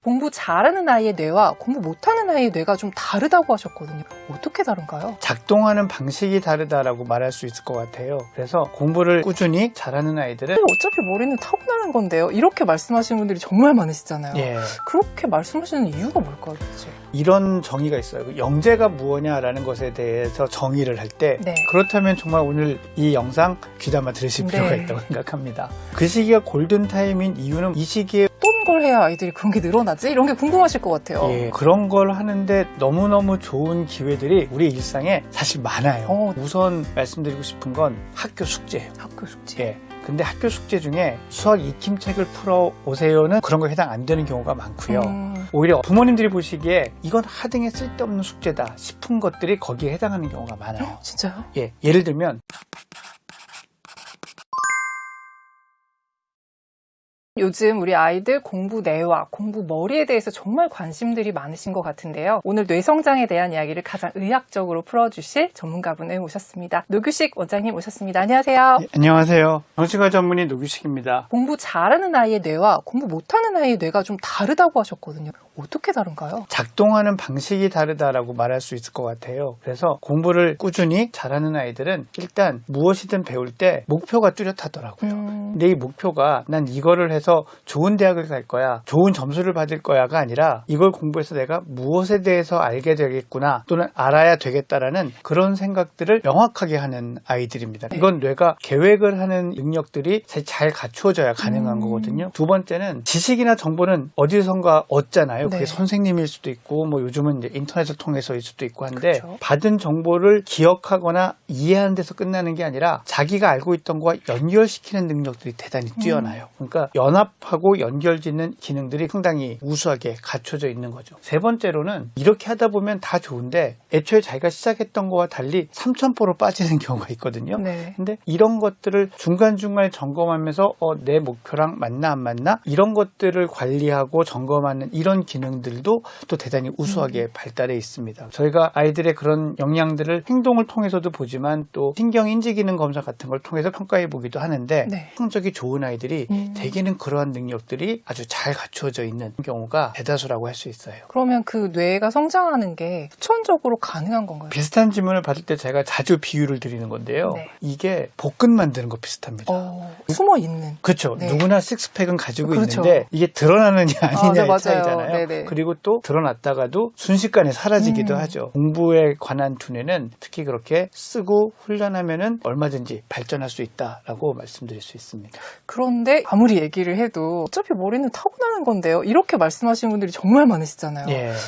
공부 잘하는 아이의 뇌와 공부 못하는 아이의 뇌가 좀 다르다고 하셨거든요. 어떻게 다른가요? 작동하는 방식이 다르다라고 말할 수 있을 것 같아요. 그래서 공부를 꾸준히 잘하는 아이들은 어차피 머리는 타고나는 건데요. 이렇게 말씀하시는 분들이 정말 많으시잖아요. 그렇게 말씀하시는 이유가 뭘까요, 도대체? 이런 정의가 있어요. 영재가 무엇냐라는 것에 대해서 정의를 할 때 그렇다면 정말 오늘 이 영상 귀담아 들으실 필요가 있다고 생각합니다. 그 시기가 골든타임인 이유는 이 시기에 어떤 걸 해야 아이들이 그런 게 늘어나지? 이런 게 궁금하실 것 같아요. 그런 걸 하는데 너무너무 좋은 기회들이 우리 일상에 사실 많아요. 우선 말씀드리고 싶은 건 학교 숙제예요. 학교 숙제? 근데 학교 숙제 중에 수학 익힘책을 풀어 오세요는 그런 거에 해당 안 되는 경우가 많고요. 오히려 부모님들이 보시기에 이건 하등에 쓸데없는 숙제다 싶은 것들이 거기에 해당하는 경우가 많아요. 진짜요? 예를 들면 요즘 우리 아이들 공부 뇌와 공부 머리에 대해서 정말 관심들이 많으신 것 같은데요. 오늘 뇌성장에 대한 이야기를 가장 의학적으로 풀어주실 전문가분을 모셨습니다. 노규식 원장님 모셨습니다. 안녕하세요. 안녕하세요. 정신과 전문의 노규식입니다. 공부 잘하는 아이의 뇌와 공부 못하는 아이의 뇌가 좀 다르다고 하셨거든요. 어떻게 다른가요? 작동하는 방식이 다르다라고 말할 수 있을 것 같아요. 그래서 공부를 꾸준히 잘하는 아이들은 일단 무엇이든 배울 때 목표가 뚜렷하더라고요. 근데 이 목표가 난 이거를 해서 좋은 대학을 갈 거야, 좋은 점수를 받을 거야가 아니라 이걸 공부해서 내가 무엇에 대해서 알게 되겠구나 또는 알아야 되겠다라는 그런 생각들을 명확하게 하는 아이들입니다. 이건 뇌가 계획을 하는 능력들이 잘 갖추어져야 가능한 거거든요. 두 번째는 지식이나 정보는 어디선가 얻잖아요. 그게 선생님일 수도 있고 뭐 요즘은 이제 인터넷을 통해서일 수도 있고 한데 받은 정보를 기억하거나 이해하는 데서 끝나는 게 아니라 자기가 알고 있던 거와 연결시키는 능력들이 대단히 뛰어나요. 그러니까 연합하고 연결짓는 기능들이 상당히 우수하게 갖춰져 있는 거죠. 세 번째로는 이렇게 하다 보면 다 좋은데 애초에 자기가 시작했던 거와 달리 3000%로 빠지는 경우가 있거든요. 근데 이런 것들을 중간중간에 점검하면서 내 목표랑 맞나 안 맞나 이런 것들을 관리하고 점검하는 이런 기능들도 또 대단히 우수하게 발달해 있습니다. 저희가 아이들의 그런 역량들을 행동을 통해서도 보지만 또 신경인지 기능 검사 같은 걸 통해서 평가해 보기도 하는데 성적이 좋은 아이들이 대개는 그러한 능력들이 아주 잘 갖추어져 있는 경우가 대다수라고 할 수 있어요. 그러면 그 뇌가 성장하는 게 후천적으로 가능한 건가요? 비슷한 질문을 받을 때 제가 자주 비유를 드리는 건데요. 이게 볶음 만드는 거 비슷합니다. 숨어 있는. 그렇죠. 누구나 식스팩은 가지고 있는데 이게 드러나느냐 아니냐의 차이잖아요. 그리고 또 드러났다가도 순식간에 사라지기도 하죠. 공부에 관한 두뇌는 특히 그렇게 쓰고 훈련하면은 얼마든지 발전할 수 있다라고 말씀드릴 수 있습니다. 그런데 아무리 얘기를 해도 어차피 머리는 타고나는 건데요. 이렇게 말씀하시는 분들이 정말 많으시잖아요.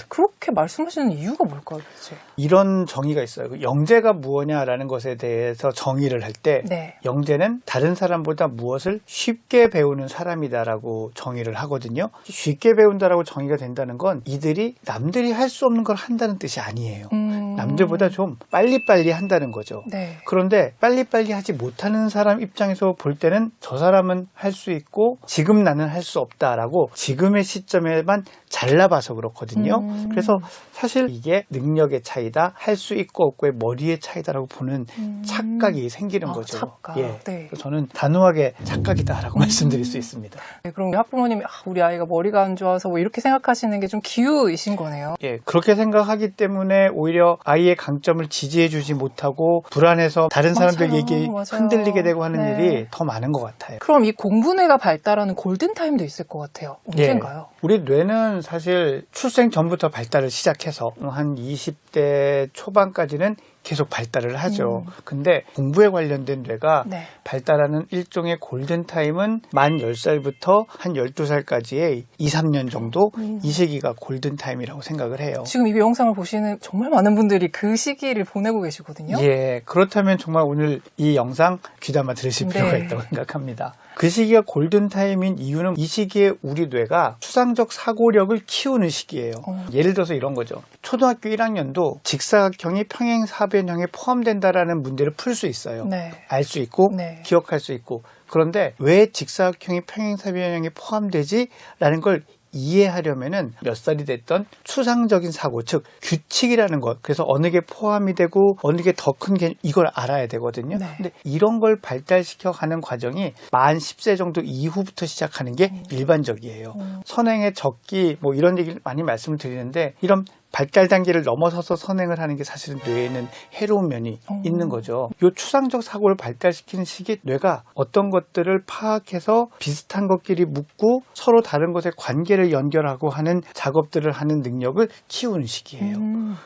그렇게 말씀하시는 이유가 뭘까요, 도대체? 이런 정의가 있어요. 영재가 무엇냐라는 것에 대해서 정의를 할 때 영재는 다른 사람보다 무엇을 쉽게 배우는 사람이다라고 정의를 하거든요. 쉽게 배운다라고 정의가 된다는 건 이들이 남들이 할 수 없는 걸 한다는 뜻이 아니에요. 남들보다 좀 빨리빨리 한다는 거죠. 그런데 빨리빨리 하지 못하는 사람 입장에서 볼 때는 저 사람은 할 수 있고 지금 나는 할 수 없다라고 지금의 시점에만 잘라봐서 그렇거든요. 그래서 사실 이게 능력의 차이다, 할 수 있고 없고의 머리의 차이다라고 보는 착각이 생기는 거죠. 착각. 그래서 저는 단호하게 착각이다라고 말씀드릴 수 있습니다. 그럼 학부모님이 우리 아이가 머리가 안 좋아서 뭐 이렇게 생각하시는 게 좀 기우이신 거네요. 그렇게 생각하기 때문에 오히려 아이의 강점을 지지해주지 못하고 불안해서 다른 사람들 얘기에 흔들리게 되고 하는 일이 더 많은 것 같아요. 그럼 이 공부뇌가 발달하는 골든타임도 있을 것 같아요. 언젠가요? 우리 뇌는 사실 출생 전부터 발달을 시작해서 한 20대 초반까지는 계속 발달을 하죠. 근데 공부에 관련된 뇌가 발달하는 일종의 골든타임은 만 10살부터 한 12살까지의 2, 3년 정도 이 시기가 골든타임이라고 생각을 해요. 지금 이 영상을 보시는 정말 많은 분들이 그 시기를 보내고 계시거든요. 그렇다면 정말 오늘 이 영상 귀담아 들으실 필요가 있다고 생각합니다. 그 시기가 골든타임인 이유는 이 시기에 우리 뇌가 추상적 사고력을 키우는 시기예요. 예를 들어서 이런 거죠. 초등학교 1학년도 직사각형이 평행사변형에 포함된다라는 문제를 풀 수 있어요. 알 수 있고 기억할 수 있고. 그런데 왜 직사각형이 평행사변형에 포함되지? 라는 걸 이해하려면은 몇 살이 됐던 추상적인 사고, 즉 규칙이라는 것, 그래서 어느 게 포함이 되고 어느 게 더 큰 게 이걸 알아야 되거든요. 네. 근데 이런 걸 발달시켜 가는 과정이 만 10세 정도 이후부터 시작하는 게 일반적이에요. 선행의 적기 뭐 이런 얘기를 많이 말씀을 드리는데 이런 발달 단계를 넘어서서 선행을 하는 게 사실은 뇌에는 해로운 면이 있는 거죠. 이 추상적 사고를 발달시키는 시기에 뇌가 어떤 것들을 파악해서 비슷한 것끼리 묶고 서로 다른 것의 관계를 연결하고 하는 작업들을 하는 능력을 키우는 시기예요.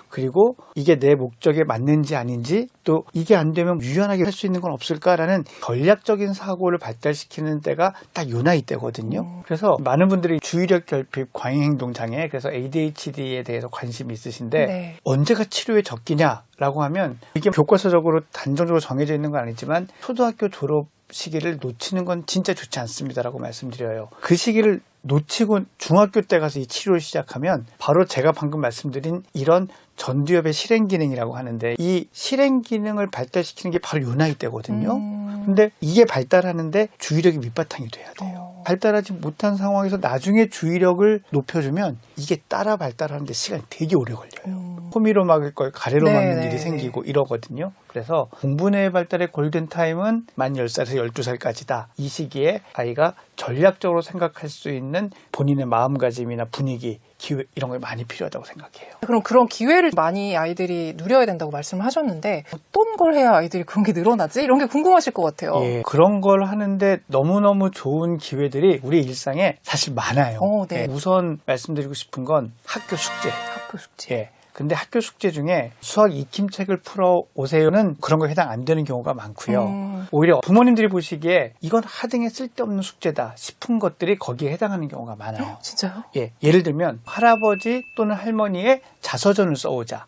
그리고 이게 내 목적에 맞는지 아닌지 또 이게 안 되면 유연하게 할 수 있는 건 없을까라는 전략적인 사고를 발달시키는 때가 딱 요 나이 때거든요. 그래서 많은 분들이 주의력 결핍 과잉행동 장애, 그래서 ADHD에 대해서 관심이 있으신데 네. 언제가 치료의 적기냐라고 하면 이게 교과서적으로 단정적으로 정해져 있는 건 아니지만 초등학교 졸업 시기를 놓치는 건 진짜 좋지 않습니다라고 말씀드려요. 그 시기를 놓치고 중학교 때 가서 이 치료를 시작하면 바로 제가 방금 말씀드린 이런 전두엽의 실행 기능이라고 하는데 이 실행 기능을 발달시키는 게 바로 요 나이 때거든요. 근데 이게 발달하는데 주의력이 밑바탕이 돼야 돼요. 발달하지 못한 상황에서 나중에 주의력을 높여주면 이게 따라 발달하는데 시간이 되게 오래 걸려요. 호미로 막을 걸 가래로 막는 일이 생기고 이러거든요. 그래서 공부뇌의 발달의 골든타임은 만 10살에서 12살까지다. 이 시기에 아이가 전략적으로 생각할 수 있는 본인의 마음가짐이나 분위기, 기회 이런 게 많이 필요하다고 생각해요. 그럼 그런 기회를 많이 아이들이 누려야 된다고 말씀을 하셨는데 어떤 걸 해야 아이들이 그런 게 늘어나지? 이런 게 궁금하실 것 같아요. 예, 그런 걸 하는데 너무너무 좋은 기회들이 우리 일상에 사실 많아요. 네. 예, 우선 말씀드리고 싶은 건 학교 숙제. 학교 숙제. 예. 근데 학교 숙제 중에 수학 익힘책을 풀어 오세요는 그런 거 해당 안 되는 경우가 많고요. 오히려 부모님들이 보시기에 이건 하등에 쓸데없는 숙제다 싶은 것들이 거기에 해당하는 경우가 많아요. 진짜요? 예, 예를 들면 할아버지 또는 할머니의 자서전을 써오자.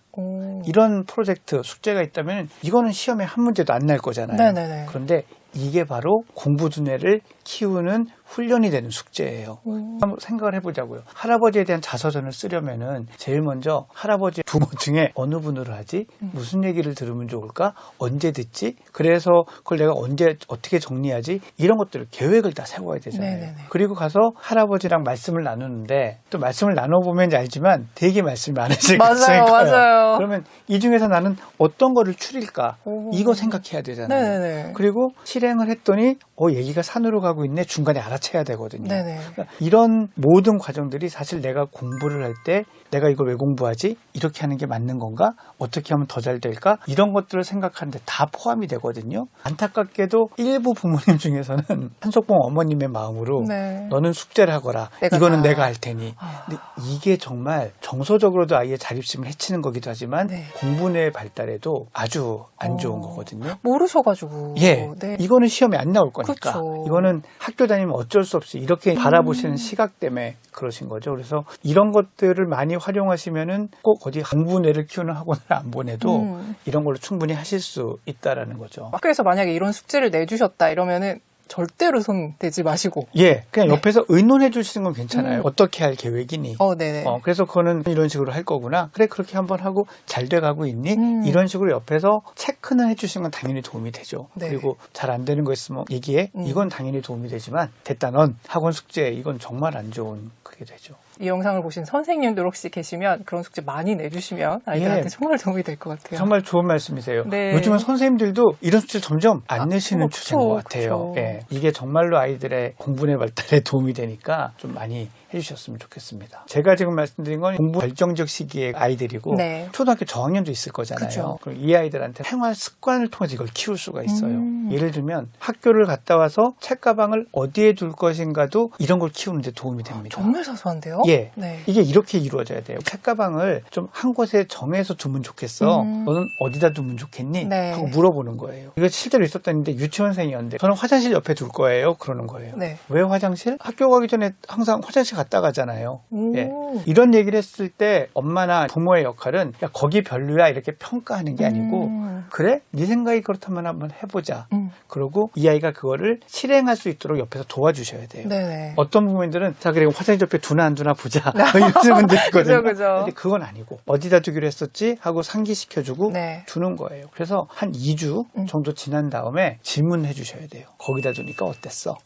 이런 프로젝트 숙제가 있다면 이거는 시험에 한 문제도 안 날 거잖아요. 네네네. 그런데 이게 바로 공부 두뇌를 키우는 훈련이 되는 숙제예요. 한번 생각을 해보자고요. 할아버지에 대한 자서전을 쓰려면은 제일 먼저 할아버지 부모 중에 어느 분으로 하지? 무슨 얘기를 들으면 좋을까? 언제 듣지? 그래서 그걸 내가 언제 어떻게 정리하지? 이런 것들을 계획을 다 세워야 되잖아요. 네네네. 그리고 가서 할아버지랑 말씀을 나누는데 또 말씀을 나눠보면 알지만 되게 말씀이 많으실 맞아요, 맞아요. 그러면 이 중에서 나는 어떤 거를 추릴까? 이거 생각해야 되잖아요. 네네네. 그리고 실행을 했더니 얘기가 산으로 가고 있네. 중간에 알아채야 되거든요. 네네. 그러니까 이런 모든 과정들이 사실 내가 공부를 할 때 내가 이걸 왜 공부하지? 이렇게 하는 게 맞는 건가? 어떻게 하면 더 잘 될까? 이런 것들을 생각하는데 다 포함이 되거든요. 안타깝게도 일부 부모님 중에서는 한석봉 어머님의 마음으로 네. 너는 숙제를 하거라. 이거는 내가 할 테니. 근데 이게 정말 정서적으로도 아이의 자립심을 해치는 거기도 하지만 네. 공부뇌 발달에도 아주 안 좋은 거거든요. 모르셔가지고. 예, 네. 이거는 시험에 안 나올 거니까. 그쵸. 이거는 학교 다니면 어쩔 수 없이 이렇게 바라보시는 시각 때문에 그러신 거죠. 그래서 이런 것들을 많이 활용하시면은 꼭 어디 공부뇌를 키우는 학원을 안 보내도 이런 걸로 충분히 하실 수 있다라는 거죠. 학교에서 만약에 이런 숙제를 내주셨다 이러면은 절대로 손 대지 마시고. 예, 그냥 옆에서 의논해 주시는 건 괜찮아요. 어떻게 할 계획이니? 네네. 그래서 그거는 이런 식으로 할 거구나. 그래, 그렇게 한번 하고 잘 돼가고 있니? 이런 식으로 옆에서 체크는 해주시는 건 당연히 도움이 되죠. 네. 그리고 잘 안 되는 거 있으면 얘기해. 이건 당연히 도움이 되지만 됐다 넌 학원 숙제 이건 정말 안 좋은 그게 되죠. 이 영상을 보신 선생님들 혹시 계시면 그런 숙제 많이 내주시면 아이들한테 예. 정말 도움이 될 것 같아요. 정말 좋은 말씀이세요. 네. 요즘은 선생님들도 이런 숙제 점점 안 내시는 그쵸, 추세인 것 같아요. 그쵸. 예. 이게 정말로 아이들의 공부뇌 발달에 도움이 되니까 좀 많이 해주셨으면 좋겠습니다. 제가 지금 말씀드린 건 공부 결정적 시기의 아이들이고 네. 초등학교 저학년도 있을 거잖아요. 그쵸. 그럼 이 아이들한테 생활 습관을 통해서 이걸 키울 수가 있어요. 예를 들면 학교를 갔다 와서 책가방을 어디에 둘 것인가도 이런 걸 키우는데 도움이 됩니다. 정말 사소한데요? 예. 네. 이게 이렇게 이루어져야 돼요. 책가방을 좀 한 곳에 정해서 두면 좋겠어. 너는 어디다 두면 좋겠니? 네. 하고 물어보는 거예요. 이거 실제로 있었다는데 유치원생이었는데 저는 화장실 옆에 둘 거예요. 그러는 거예요. 네. 왜 화장실? 학교 가기 전에 항상 화장실 갔다 가잖아요. 오. 예. 이런 얘기를 했을 때 엄마나 부모의 역할은 야 거기 별로야 이렇게 평가하는 게 아니고 그래? 네 생각이 그렇다면 한번 해보자. 그리고 이 아이가 그거를 실행할 수 있도록 옆에서 도와주셔야 돼요. 네네. 어떤 부모님들은 자 그래 화장실 옆에 두나 안 두나 보자 이런 분들 있거든요. 그죠. 근데 그건 아니고 어디다 두기로 했었지 하고 상기시켜주고 네. 두는 거예요. 그래서 한 2주 정도 지난 다음에 질문해 주셔야 돼요. 거기다 두니까 어땠어?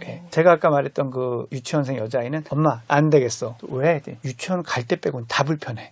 네. 제가 아까 말했던 그 유치원생 여자아이는 엄마 안 되겠어. 왜? 유치원 갈 때 빼고는 다 불편해.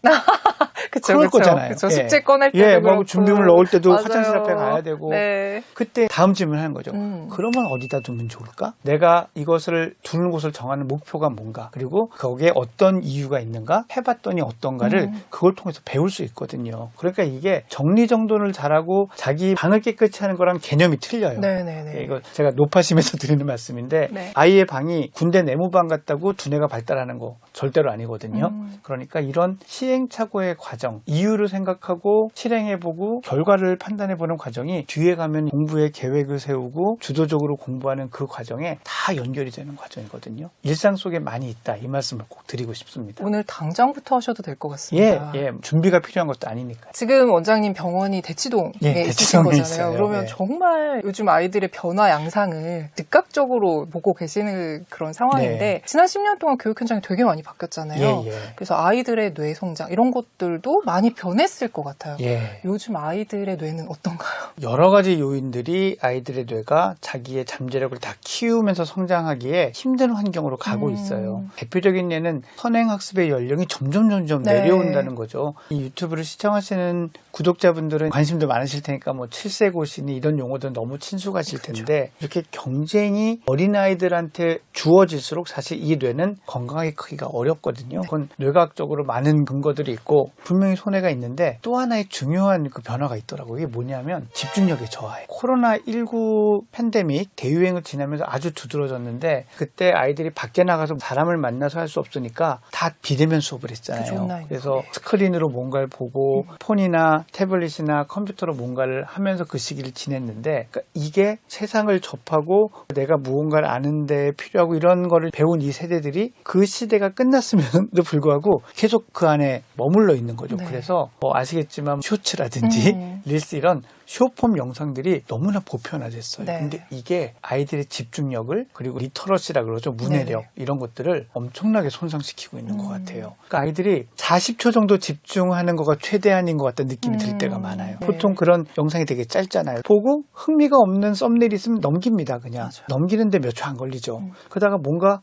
그쵸, 그럴 그쵸. 거잖아요. 그쵸. 예. 숙제 꺼낼 때도 뭐 그렇고. 준비물 넣을 때도 맞아요. 화장실 앞에 가야 되고 네. 그때 다음 질문을 하는 거죠. 그러면 어디다 두면 좋을까? 내가 이것을 두는 곳을 정하는 목표가 뭔가 그리고 거기에 어떤 이유가 있는가 해봤더니 어떤가를 그걸 통해서 배울 수 있거든요. 그러니까 이게 정리정돈을 잘하고 자기 방을 깨끗이 하는 거랑 개념이 틀려요. 네네네. 이거 제가 높아심에서 드리는 말씀인데 네. 아이의 방이 군대 내무방 같다고 두뇌가 발달하는 거 절대로 아니거든요. 그러니까 이런 시행착오의 과정, 이유를 생각하고 실행해보고 결과를 판단해보는 과정이 뒤에 가면 공부의 계획을 세우고 주도적으로 공부하는 그 과정에 다 연결이 되는 과정이거든요. 일상 속에 많이 있다 이 말씀을 꼭 드리고 싶습니다. 오늘 당장부터 하셔도 될 것 같습니다. 예, 준비가 필요한 것도 아니니까. 지금 원장님 병원이 대치동에 있으신 대치동에 거잖아요. 있어요. 그러면 예. 정말 요즘 아이들의 변화 양상을 즉각적으로 보고 계시는 그런 상황인데 네. 지난 10년 동안 교육 현장이 되게 많이 바뀌었잖아요. 예. 그래서 아이들의 뇌 성장 이런 것들도 많이 변했을 것 같아요. 예. 요즘 아이들의 뇌는 어떤가요? 여러 가지 요인들이 아이들의 뇌가 자기의 잠재력을 다 키우면서 성장하기에 힘든 환경으로 가고 있어요. 대표적인 예는 선행학습의 연령이 점점 네. 내려온다는 거죠. 이 유튜브를 시청하시는 구독자분들은 관심도 많으실 테니까 뭐 7세 고시니 이런 용어들은 너무 친숙하실 텐데 이렇게 경쟁이 어린아이들한테 주어질수록 사실 이 뇌는 건강하게 크기가 어렵거든요. 그건 뇌과학적으로 많은 근거들이 있고 분명히 손해가 있는데 또 하나의 중요한 그 변화가 있더라고요. 이게 뭐냐면 집중력의 저하예요. 코로나19 팬데믹 대유행을 지나면서 아주 두드러졌는데 그때 아이들이 밖에 나가서 사람을 만나서 할 수 없으니까 다 비대면 수업을 했잖아요. 그래서 스크린으로 뭔가를 보고 폰이나 태블릿이나 컴퓨터로 뭔가를 하면서 그 시기를 지냈는데 그러니까 이게 세상을 접하고 내가 무언가를 아는 데 필요하고 이런 거를 배운 이 세대들이 그 시대가 끝났음에도 불구하고 계속 그 안에 머물러 있는 거죠. 네. 그래서 아시겠지만 쇼츠라든지 릴스 이런 쇼폼 영상들이 너무나 보편화됐어요. 네. 근데 이게 아이들의 집중력을 그리고 리터러시라 그러죠. 문해력 네. 이런 것들을 엄청나게 손상시키고 있는 것 같아요. 그러니까 아이들이 40초 정도 집중하는 거가 최대한인 것 같다는 느낌이 들 때가 많아요. 네. 보통 그런 영상이 되게 짧잖아요. 보고 흥미가 없는 썸네일 있으면 넘깁니다. 그냥 맞아요. 넘기는데 몇 초 안 걸리죠. 그러다가 뭔가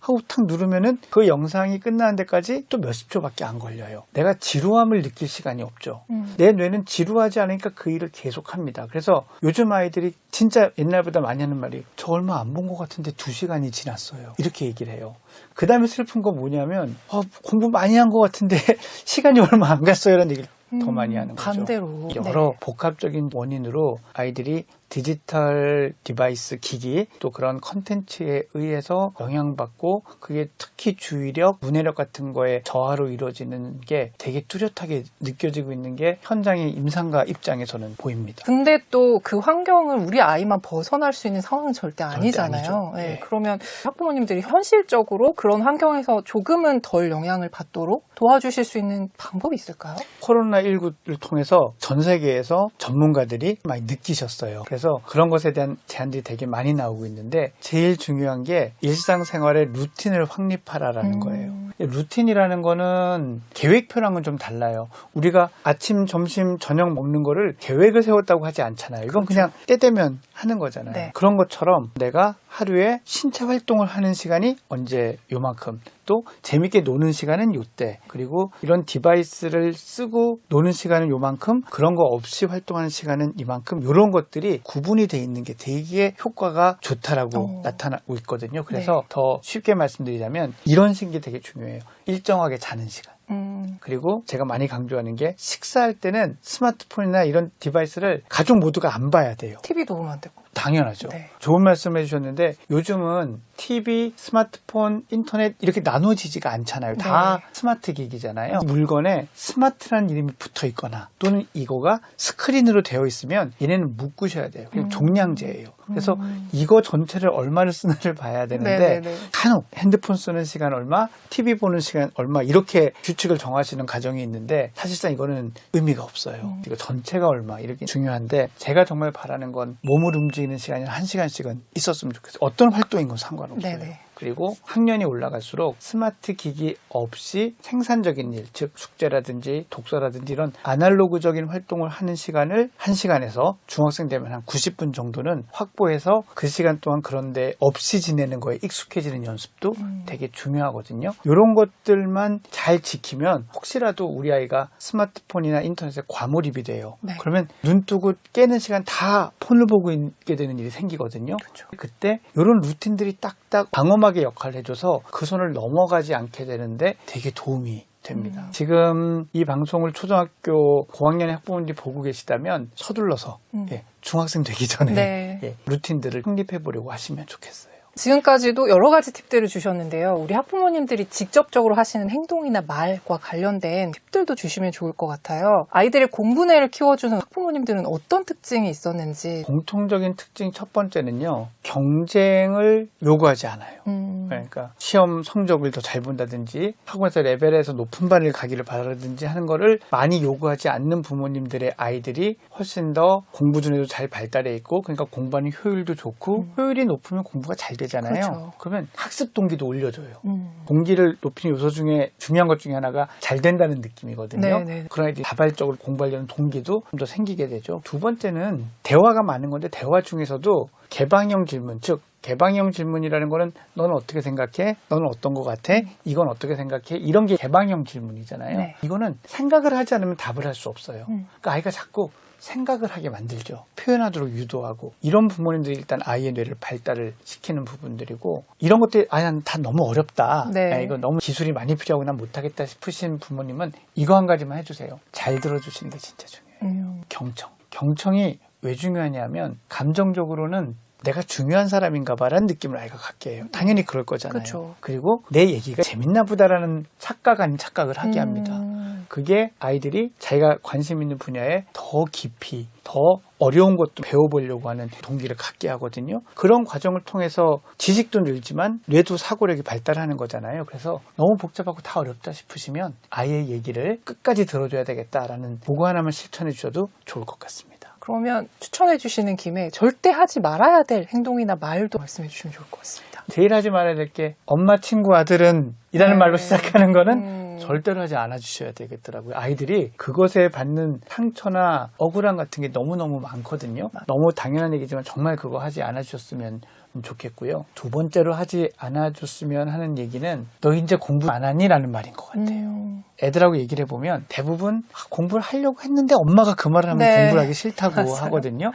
하고 탁 누르면은 그 영상이 끝나는 데까지 또 몇십 초밖에 안 걸려요. 내가 지루함을 느낄 시간이 없죠. 내 뇌는 지루하지 않으니까 그 일을 계속합니다. 그래서 요즘 아이들이 진짜 옛날보다 많이 하는 말이 저 얼마 안 본 것 같은데 2시간이 지났어요. 이렇게 얘기를 해요. 그 다음에 슬픈 건 뭐냐면 공부 많이 한 것 같은데 시간이 얼마 안 갔어요. 라는 얘기를 더 많이 하는 거죠. 반대로. 여러 복합적인 원인으로 아이들이 디지털 디바이스 기기 또 그런 컨텐츠에 의해서 영향받고 그게 특히 주의력, 문해력 같은 거에 저하로 이루어지는 게 되게 뚜렷하게 느껴지고 있는 게 현장의 임상가 입장에서는 보입니다. 근데 또 그 환경을 우리 아이만 벗어날 수 있는 상황은 절대 아니잖아요. 아니죠. 네, 네. 그러면 학부모님들이 현실적으로 그런 환경에서 조금은 덜 영향을 받도록 도와주실 수 있는 방법이 있을까요? 코로나19를 통해서 전 세계에서 전문가들이 많이 느끼셨어요. 그래서 그런 것에 대한 제안들이 되게 많이 나오고 있는데 제일 중요한 게 일상생활의 루틴을 확립하라라는 거예요. 루틴이라는 거는 계획표랑은 좀 달라요. 우리가 아침, 점심, 저녁 먹는 거를 계획을 세웠다고 하지 않잖아요. 이건 그냥 때 되면 하는 거잖아요. 네. 그런 것처럼 내가 하루에 신체 활동을 하는 시간이 언제 요만큼 또 재밌게 노는 시간은 요때 그리고 이런 디바이스를 쓰고 노는 시간은 요만큼 그런 거 없이 활동하는 시간은 이만큼 이런 것들이 구분이 돼 있는 게 되게 효과가 좋다라고 나타나고 있거든요. 그래서 더 쉽게 말씀드리자면 이런 식이 되게 중요해요. 일정하게 자는 시간. 그리고 제가 많이 강조하는 게 식사할 때는 스마트폰이나 이런 디바이스를 가족 모두가 안 봐야 돼요. TV도 보면 안 되고. 당연하죠. 네. 좋은 말씀 해주셨는데 요즘은 TV, 스마트폰, 인터넷 이렇게 나눠지지가 않잖아요. 다 스마트 기기잖아요. 물건에 스마트라는 이름이 붙어 있거나 또는 이거가 스크린으로 되어 있으면 얘네는 묶으셔야 돼요. 그냥 종량제예요. 그래서 이거 전체를 얼마를 쓰는지를 봐야 되는데 네네네. 간혹 핸드폰 쓰는 시간 얼마, TV 보는 시간 얼마 이렇게 규칙을 정하시는 가정이 있는데 사실상 이거는 의미가 없어요. 이거 전체가 얼마 이렇게 중요한데 제가 정말 바라는 건 몸을 움직이는 시간이 1시간씩은 있었으면 좋겠어요. 어떤 활동인 건 상관없어요. 네네. 그리고 학년이 올라갈수록 스마트 기기 없이 생산적인 일, 즉 숙제라든지 독서라든지 이런 아날로그적인 활동을 하는 시간을 1시간에서 중학생 되면 한 90분 정도는 확보해서 그 시간 동안 그런데 없이 지내는 거에 익숙해지는 연습도 되게 중요하거든요. 이런 것들만 잘 지키면 혹시라도 우리 아이가 스마트폰이나 인터넷에 과몰입이 돼요. 네. 그러면 눈 뜨고 깨는 시간 다 폰을 보고 있게 되는 일이 생기거든요. 그렇죠. 그때 이런 루틴들이 딱딱 방어막의 역할을 해줘서 그 손을 넘어가지 않게 되는데 되게 도움이 됩니다. 지금 이 방송을 초등학교 고학년의 학부모님들이 보고 계시다면 서둘러서 중학생 되기 전에 네. 루틴들을 확립해 보려고 하시면 좋겠어요. 지금까지도 여러 가지 팁들을 주셨는데요. 우리 학부모님들이 직접적으로 하시는 행동이나 말과 관련된 팁들도 주시면 좋을 것 같아요. 아이들의 공부뇌를 키워주는 학부모님들은 어떤 특징이 있었는지. 공통적인 특징 첫 번째는요. 경쟁을 요구하지 않아요. 그러니까 시험 성적을 더 잘 본다든지 학원에서 레벨에서 높은 반을 가기를 바라든지 하는 거를 많이 요구하지 않는 부모님들의 아이들이 훨씬 더 공부 중에도 잘 발달해 있고 그러니까 공부하는 효율도 좋고 효율이 높으면 공부가 잘 되잖아요. 그렇죠. 그러면 학습 동기도 올려줘요. 동기를 높이는 요소 중에 중요한 것 중에 하나가 잘 된다는 느낌이거든요. 네네. 그런 아이들이 자발적으로 공부하려는 동기도 좀 더 생기게 되죠. 두 번째는 대화가 많은 건데 대화 중에서도 개방형 질문, 즉 개방형 질문이라는 거는 너는 어떻게 생각해? 너는 어떤 것 같아? 이건 어떻게 생각해? 이런 게 개방형 질문이잖아요. 네. 이거는 생각을 하지 않으면 답을 할 수 없어요. 그러니까 아이가 자꾸 생각을 하게 만들죠. 표현하도록 유도하고 이런 부모님들이 일단 아이의 뇌를 발달을 시키는 부분들이고 이런 것들이 다 너무 어렵다. 네. 야, 이거 너무 기술이 많이 필요하고 난 못하겠다 싶으신 부모님은 이거 한 가지만 해주세요. 잘 들어주시는 게 진짜 중요해요. 경청. 경청이 왜 중요하냐면 감정적으로는 내가 중요한 사람인가 봐라는 느낌을 아이가 갖게 해요. 당연히 그럴 거잖아요. 그쵸. 그리고 내 얘기가 재밌나 보다라는 착각 아닌 착각을 하게 합니다. 그게 아이들이 자기가 관심 있는 분야에 더 깊이, 더 어려운 것도 배워보려고 하는 동기를 갖게 하거든요. 그런 과정을 통해서 지식도 늘지만 뇌도 사고력이 발달하는 거잖아요. 그래서 너무 복잡하고 다 어렵다 싶으시면 아이의 얘기를 끝까지 들어줘야 되겠다라는 보고 하나만 실천해 주셔도 좋을 것 같습니다. 그러면 추천해 주시는 김에 절대 하지 말아야 될 행동이나 말도 말씀해 주시면 좋을 것 같습니다. 제일 하지 말아야 될 게 엄마 친구 아들은 이라는 네. 말로 시작하는 거는 절대로 하지 않아 주셔야 되겠더라고요. 아이들이 그것에 받는 상처나 억울함 같은 게 너무너무 많거든요. 너무 당연한 얘기지만 정말 그거 하지 않아 주셨으면 좋겠고요. 두 번째로 하지 않아 줬으면 하는 얘기는 너 이제 공부 안 하니? 라는 말인 것 같아요. 애들하고 얘기를 해보면 대부분 공부를 하려고 했는데 엄마가 그 말을 하면 네. 공부를 하기 싫다고 하거든요.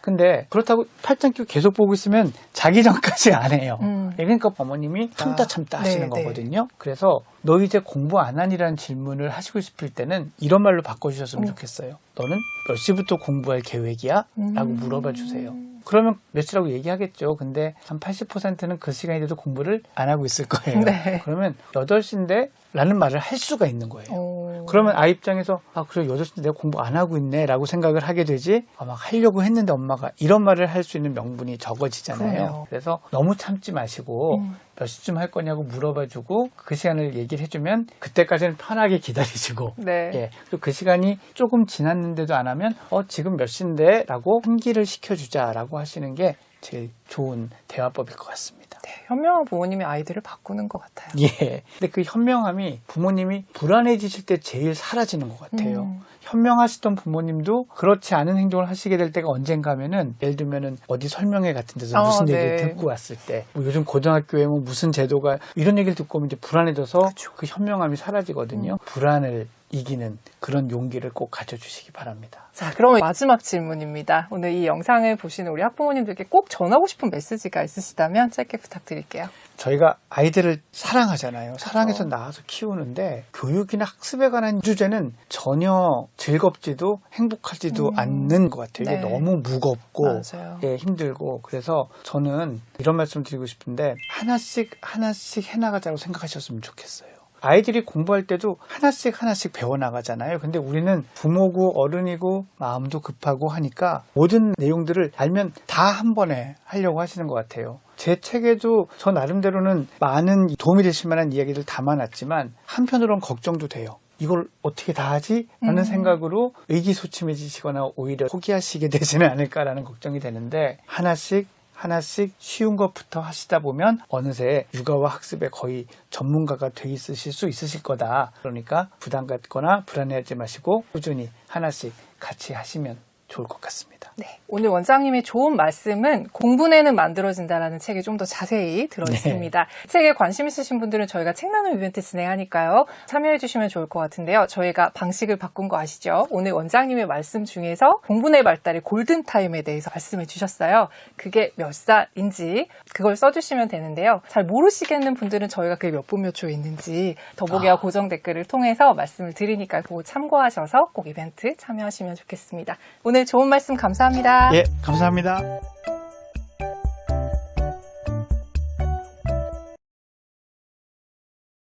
근데 그렇다고 팔짱 끼고 계속 보고 있으면 자기 전까지 안 해요. 그러니까 어머님이 참다 하시는 네, 거거든요. 그래서 너 이제 공부 안 하니라는 질문을 하시고 싶을 때는 이런 말로 바꿔주셨으면 좋겠어요. 너는 몇 시부터 공부할 계획이야? 라고 물어봐 주세요. 그러면 몇 시라고 얘기하겠죠. 근데 한 80%는 그 시간이 돼도 공부를 안 하고 있을 거예요. 네. 그러면 8시인데 라는 말을 할 수가 있는 거예요. 그러면 아이 입장에서 그래 8시인데 내가 공부 안 하고 있네 라고 생각을 하게 되지 막 하려고 했는데 엄마가 이런 말을 할 수 있는 명분이 적어지잖아요. 그러네요. 그래서 너무 참지 마시고 몇 시쯤 할 거냐고 물어봐주고 그 시간을 얘기를 해주면 그때까지는 편하게 기다리시고 네. 예, 또 그 시간이 조금 지났는데도 안 하면 지금 몇 시인데 라고 환기를 시켜주자라고 하시는 게 제일 좋은 대화법일 것 같습니다. 네, 현명한 부모님이 아이들을 바꾸는 것 같아요. 예. 근데 그 현명함이 부모님이 불안해지실 때 제일 사라지는 것 같아요. 현명하시던 부모님도 그렇지 않은 행동을 하시게 될 때가 언젠가 하면은 예를 들면은 어디 설명회 같은 데서 무슨 얘기를 네. 듣고 왔을 때 요즘 고등학교에 무슨 제도가 이런 얘기를 듣고 오면 이제 불안해져서 그렇죠. 그 현명함이 사라지거든요. 불안을 이기는 그런 용기를 꼭 가져주시기 바랍니다. 자, 그럼 마지막 질문입니다. 오늘 이 영상을 보시는 우리 학부모님들께 꼭 전하고 싶은 메시지가 있으시다면 짧게 부탁드릴게요. 저희가 아이들을 사랑하잖아요. 사랑해서 낳아서 키우는데 교육이나 학습에 관한 주제는 전혀 즐겁지도 행복하지도 않는 것 같아요. 이게 네. 너무 무겁고 맞아요. 힘들고 그래서 저는 이런 말씀 드리고 싶은데 하나씩 해나가자고 생각하셨으면 좋겠어요. 아이들이 공부할 때도 하나씩 배워나가잖아요. 근데 우리는 부모고 어른이고 마음도 급하고 하니까 모든 내용들을 알면 다 한 번에 하려고 하시는 것 같아요. 제 책에도 저 나름대로는 많은 도움이 되실 만한 이야기를 담아놨지만 한편으로는 걱정도 돼요. 이걸 어떻게 다 하지? 라는 생각으로 의기소침해지시거나 오히려 포기하시게 되지는 않을까라는 걱정이 되는데 하나씩 쉬운 것부터 하시다 보면 어느새 육아와 학습에 거의 전문가가 돼 있으실 수 있으실 거다. 그러니까 부담 갖거나 불안해하지 마시고 꾸준히 하나씩 같이 하시면 좋을 것 같습니다. 네, 오늘 원장님의 좋은 말씀은 공부내는 만들어진다라는 책에 좀 더 자세히 들어있습니다. 책에 관심 있으신 분들은 저희가 책 나눔 이벤트 진행하니까요. 참여해 주시면 좋을 것 같은데요. 저희가 방식을 바꾼 거 아시죠? 오늘 원장님의 말씀 중에서 공부내 발달의 골든타임에 대해서 말씀해 주셨어요. 그게 몇 살인지 그걸 써주시면 되는데요. 잘 모르시겠는 분들은 저희가 그게 몇 분 몇 초에 있는지 더보기와 고정 댓글을 통해서 말씀을 드리니까 그거 참고하셔서 꼭 이벤트 참여하시면 좋겠습니다. 오늘 좋은 말씀 감사합니다. 예, 감사합니다.